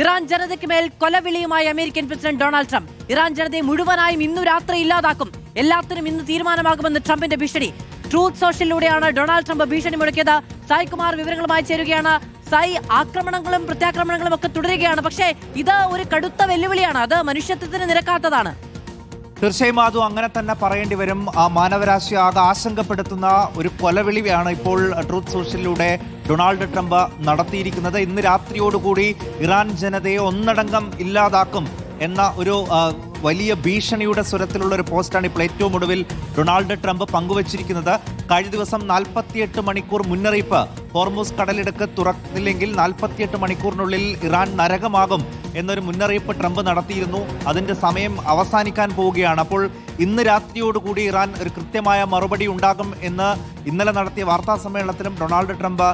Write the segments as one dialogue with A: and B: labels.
A: Iran ജനതയ്ക്ക് മേൽ കൊലവിളിയുമായി American president Donald Trump. Iran ജനതയെ മുഴുവനായും ഇന്നു രാത്രി ഇല്ലാതാക്കും, എല്ലാത്തിനും ഇന്ന് തീരുമാനമാകുമെന്ന് ട്രംപിന്റെ ഭീഷണി. ട്രൂത്ത് സോഷ്യലിലൂടെയാണ് ഡൊണാൾഡ് ട്രംപ് ഭീഷണി മുഴക്കിയത്. സായ് കുമാർ വിവരങ്ങളുമായി ചേരുകയാണ്. സായ്, ആക്രമണങ്ങളും പ്രത്യാക്രമണങ്ങളും ഒക്കെ തുടരുകയാണ്. പക്ഷേ ഇത് ഒരു കടുത്ത വെല്ലുവിളിയാണ്, അത് മനുഷ്യത്വത്തിന് നിരക്കാത്തതാണ്.
B: തീർച്ചയായും അത് അങ്ങനെ തന്നെ പറയേണ്ടി വരും. മാനവരാശി ആകെ ആശങ്കപ്പെടുത്തുന്ന ഒരു കൊലവിളിയാണ് ഇപ്പോൾ ട്രൂത്ത് സോഷ്യലിലൂടെ ഡൊണാൾഡ് ട്രംപ് നടത്തിയിരിക്കുന്നത്. ഇന്ന് രാത്രിയോടുകൂടി ഇറാൻ ജനതയെ ഒന്നടങ്കം ഇല്ലാതാക്കും എന്ന ഒരു വലിയ ഭീഷണിയുടെ സ്വരത്തിലുള്ള ഒരു പോസ്റ്റാണ് ഇപ്പോൾ ഏറ്റവും ഒടുവിൽ ഡൊണാൾഡ് ട്രംപ് പങ്കുവച്ചിരിക്കുന്നത്. കഴിഞ്ഞ ദിവസം 48 മണിക്കൂർ മുന്നറിയിപ്പ്, ഹോർമുസ് കടലിടുക്ക് തുറന്നില്ലെങ്കിൽ 48 മണിക്കൂറിനുള്ളിൽ ഇറാൻ നരകമാകും എന്നൊരു മുന്നറിയിപ്പ് ട്രംപ് നടത്തിയിരുന്നു. അതിന്റെ സമയം അവസാനിക്കാൻ പോവുകയാണ്. അപ്പോൾ ഇന്ന് രാത്രിയോടുകൂടി ഇറാൻ ഒരു കൃത്യമായ മറുപടി ഉണ്ടാകും എന്ന് ഇന്നലെ നടത്തിയ വാർത്താ സമ്മേളനത്തിലും ഡൊണാൾഡ് ട്രംപ്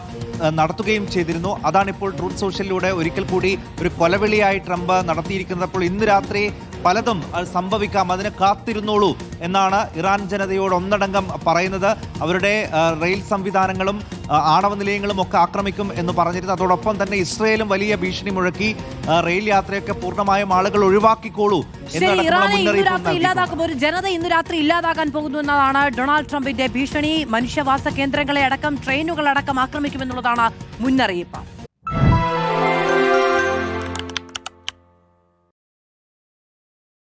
B: നടത്തുകയും ചെയ്തിരുന്നു. അതാണിപ്പോൾ ട്രൂത്ത് സോഷ്യലിലൂടെ ഒരിക്കൽ കൂടി ഒരു കൊലവിളിയായി ട്രംപ് നടത്തിയിരിക്കുന്നത്. അപ്പോൾ ഇന്ന് രാത്രി പലതും സംഭവിക്കാം, അതിന് കാത്തിരുന്നോളൂ എന്നാണ് ഇറാൻ ജനതയോട് ഒന്നടങ്കം പറയുന്നത്. അവരുടെ റെയിൽ സംവിധാനങ്ങളും ആണവ നിലയങ്ങളും ഒക്കെ ആക്രമിക്കും എന്ന് പറഞ്ഞിരുന്നു. അതോടൊപ്പം തന്നെ ഇസ്രയേലും വലിയ ഭീഷണി മുഴക്കി റെയിൽ യാത്രയൊക്കെ പൂർണ്ണമായും ആളുകൾ ഒഴിവാക്കിക്കോളൂ
A: ഇല്ലാതാക്കും. ഒരു ജനത ഇന്ന് രാത്രി ഇല്ലാതാക്കാൻ പോകുന്നു എന്നതാണ് ഡൊണാൾഡ് ട്രംപിന്റെ ഭീഷണി. മനുഷ്യവാസ കേന്ദ്രങ്ങളെ അടക്കം ട്രെയിനുകൾ അടക്കം ആക്രമിക്കുമെന്നുള്ളതാണ് മുന്നറിയിപ്പ്.